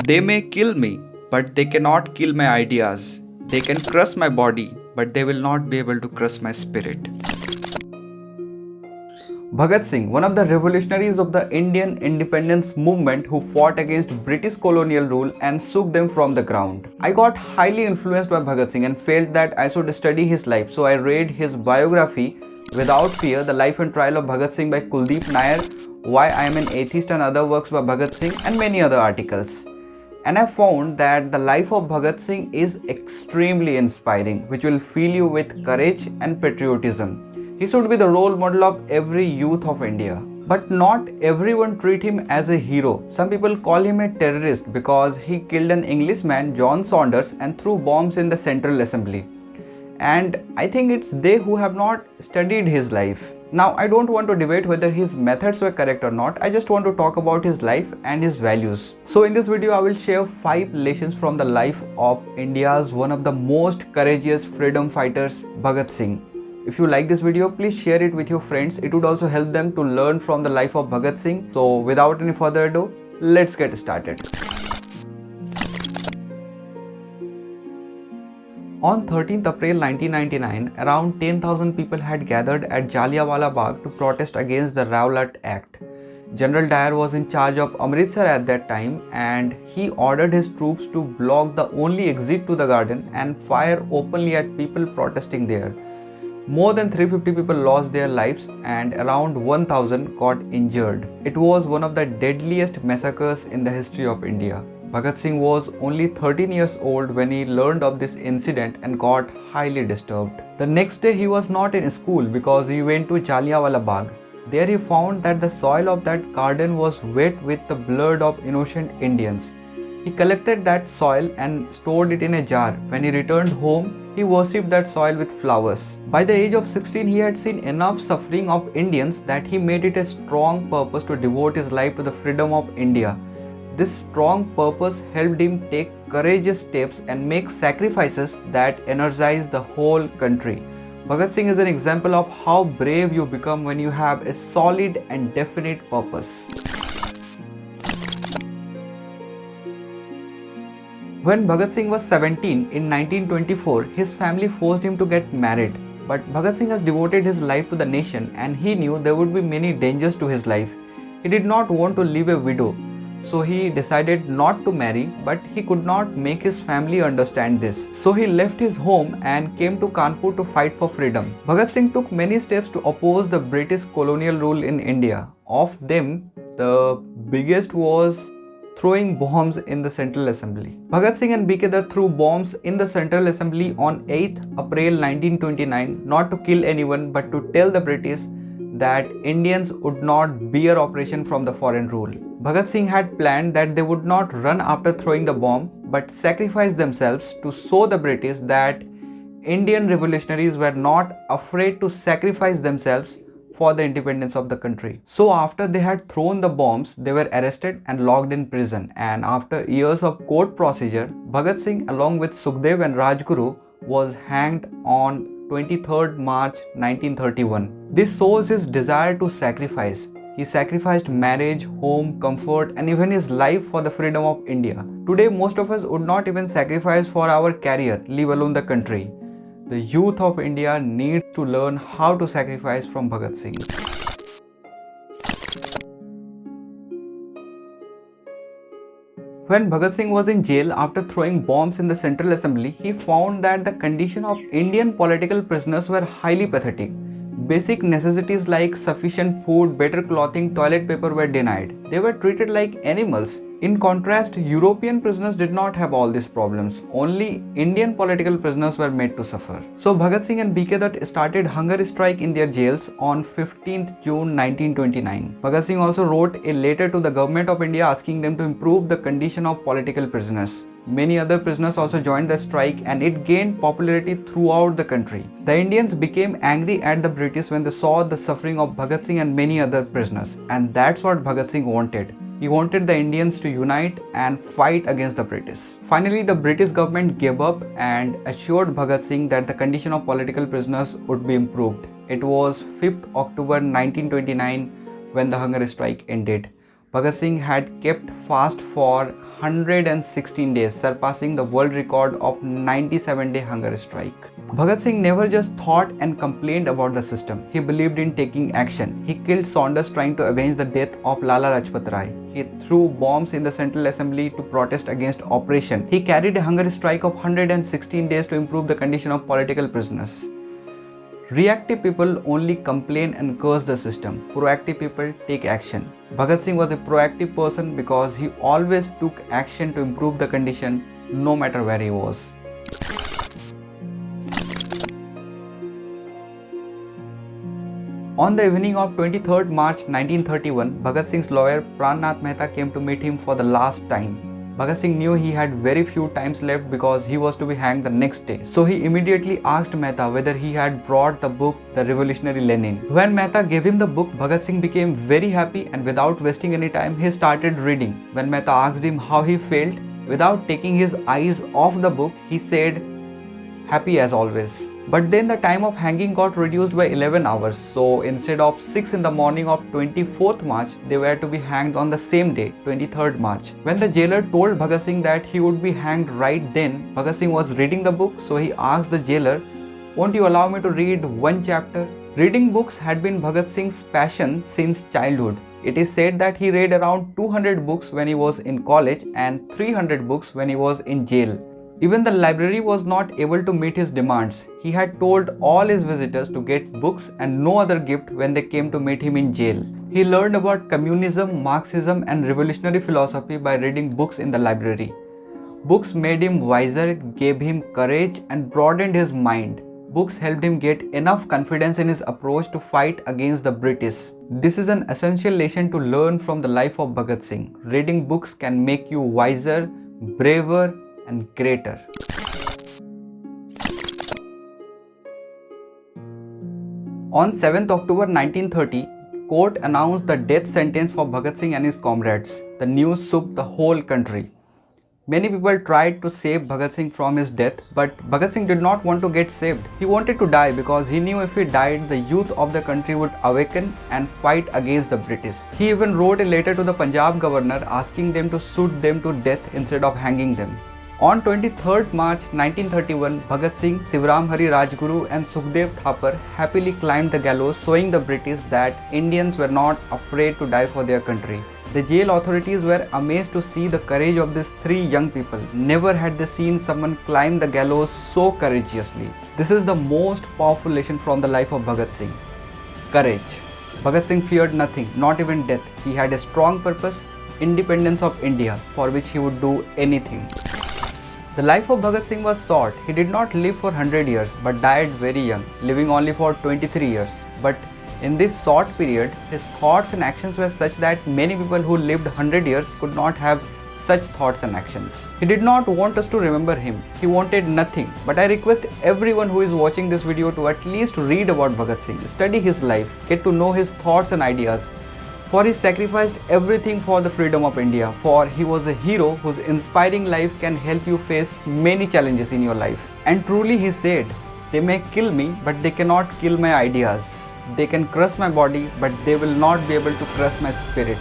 They may kill me, but they cannot kill my ideas. They can crush my body, but they will not be able to crush my spirit. Bhagat Singh, one of the revolutionaries of the Indian independence movement who fought against British colonial rule and shook them from the ground. I got highly influenced by Bhagat Singh and felt that I should study his life, so I read his biography Without Fear, The Life and Trial of Bhagat Singh by Kuldeep Nair, Why I Am an Atheist and Other Works by Bhagat Singh, and many other articles. And I found that the life of Bhagat Singh is extremely inspiring, which will fill you with courage and patriotism. He should be the role model of every youth of India. But not everyone treat him as a hero. Some people call him a terrorist because he killed an Englishman, John Saunders, and threw bombs in the Central Assembly. And I think it's they who have not studied his life. Now, I don't want to debate whether his methods were correct or not. I just want to talk about his life and his values. So in this video, I will share 5 lessons from the life of India's one of the most courageous freedom fighters, Bhagat Singh. If you like this video, please share it with your friends. It would also help them to learn from the life of Bhagat Singh. So without any further ado, let's get started. On 13th April 1999, around 10,000 people had gathered at Jallianwala Bagh to protest against the Rowlatt Act. General Dyer was in charge of Amritsar at that time, and he ordered his troops to block the only exit to the garden and fire openly at people protesting there. More than 350 people lost their lives and around 1,000 got injured. It was one of the deadliest massacres in the history of India. Bhagat Singh was only 13 years old when he learned of this incident and got highly disturbed. The next day he was not in school because he went to Jallianwala Bagh. There he found that the soil of that garden was wet with the blood of innocent Indians. He collected that soil and stored it in a jar. When he returned home, he worshipped that soil with flowers. By the age of 16, he had seen enough suffering of Indians that he made it a strong purpose to devote his life to the freedom of India. This strong purpose helped him take courageous steps and make sacrifices that energized the whole country. Bhagat Singh is an example of how brave you become when you have a solid and definite purpose. When Bhagat Singh was 17 in 1924, his family forced him to get married. But Bhagat Singh has devoted his life to the nation and he knew there would be many dangers to his life. He did not want to leave a widow, so he decided not to marry, but he could not make his family understand this. So he left his home and came to Kanpur to fight for freedom. Bhagat Singh took many steps to oppose the British colonial rule in India. Of them, the biggest was throwing bombs in the Central Assembly. Bhagat Singh and B.K. Dutt threw bombs in the Central Assembly on 8th April 1929, not to kill anyone but to tell the British that Indians would not bear oppression from the foreign rule. Bhagat Singh had planned that they would not run after throwing the bomb but sacrifice themselves to show the British that Indian revolutionaries were not afraid to sacrifice themselves for the independence of the country. So after they had thrown the bombs, they were arrested and locked in prison, and after years of court procedure, Bhagat Singh along with Sukhdev and Rajguru was hanged on 23rd March 1931. This shows his desire to sacrifice. He sacrificed marriage, home, comfort, and even his life for the freedom of India. Today, most of us would not even sacrifice for our career, leave alone the country. The youth of India need to learn how to sacrifice from Bhagat Singh. When Bhagat Singh was in jail after throwing bombs in the Central Assembly, he found that the condition of Indian political prisoners were highly pathetic. Basic necessities like sufficient food, better clothing, toilet paper were denied. They were treated like animals. In contrast, European prisoners did not have all these problems. Only Indian political prisoners were made to suffer. So Bhagat Singh and B.K. Dutt started hunger strike in their jails on 15th June 1929. Bhagat Singh also wrote a letter to the government of India asking them to improve the condition of political prisoners. Many other prisoners also joined the strike and it gained popularity throughout the country. The Indians became angry at the British when they saw the suffering of Bhagat Singh and many other prisoners, and that's what Bhagat Singh wanted. He wanted the Indians to unite and fight against the British. Finally, the British government gave up and assured Bhagat Singh that the condition of political prisoners would be improved. It was 5th October 1929 when the hunger strike ended. Bhagat Singh had kept fast for 116 days, surpassing the world record of 97-day hunger strike. Bhagat Singh never just thought and complained about the system. He believed in taking action. He killed Saunders trying to avenge the death of Lala Lajpat Rai. He threw bombs in the Central Assembly to protest against oppression. He carried a hunger strike of 116 days to improve the condition of political prisoners. Reactive people only complain and curse the system. Proactive people take action. Bhagat Singh was a proactive person because he always took action to improve the condition no matter where he was. On the evening of 23rd March 1931, Bhagat Singh's lawyer Pran Nath Mehta came to meet him for the last time. Bhagat Singh knew he had very few times left because he was to be hanged the next day. So he immediately asked Mehta whether he had brought the book The Revolutionary Lenin. When Mehta gave him the book, Bhagat Singh became very happy and without wasting any time, he started reading. When Mehta asked him how he felt, without taking his eyes off the book, he said, "Happy as always." But then the time of hanging got reduced by 11 hours. So instead of 6 in the morning of 24th March, they were to be hanged on the same day, 23rd March. When the jailer told Bhagat Singh that he would be hanged right then, Bhagat Singh was reading the book, so he asked the jailer, "Won't you allow me to read one chapter?" Reading books had been Bhagat Singh's passion since childhood. It is said that he read around 200 books when he was in college and 300 books when he was in jail. Even the library was not able to meet his demands. He had told all his visitors to get books and no other gift when they came to meet him in jail. He learned about communism, Marxism and revolutionary philosophy by reading books in the library. Books made him wiser, gave him courage and broadened his mind. Books helped him get enough confidence in his approach to fight against the British. This is an essential lesson to learn from the life of Bhagat Singh. Reading books can make you wiser, braver and greater. On 7th October 1930, court announced the death sentence for Bhagat Singh and his comrades. The news shook the whole country. Many people tried to save Bhagat Singh from his death, but Bhagat Singh did not want to get saved. He wanted to die because he knew if he died, the youth of the country would awaken and fight against the British. He even wrote a letter to the Punjab governor asking them to shoot them to death instead of hanging them. On 23rd March 1931, Bhagat Singh, Sivaram Hari Rajguru and Sukhdev Thapar happily climbed the gallows, showing the British that Indians were not afraid to die for their country. The jail authorities were amazed to see the courage of these three young people. Never had they seen someone climb the gallows so courageously. This is the most powerful lesson from the life of Bhagat Singh. Courage. Bhagat Singh feared nothing, not even death. He had a strong purpose, independence of India, for which he would do anything. The life of Bhagat Singh was short. He did not live for 100 years but died very young, living only for 23 years. But in this short period, his thoughts and actions were such that many people who lived 100 years could not have such thoughts and actions. He did not want us to remember him. He wanted nothing. But I request everyone who is watching this video to at least read about Bhagat Singh, study his life, get to know his thoughts and ideas. For he sacrificed everything for the freedom of India. For he was a hero whose inspiring life can help you face many challenges in your life. And truly he said, "They may kill me, but they cannot kill my ideas. They can crush my body, but they will not be able to crush my spirit."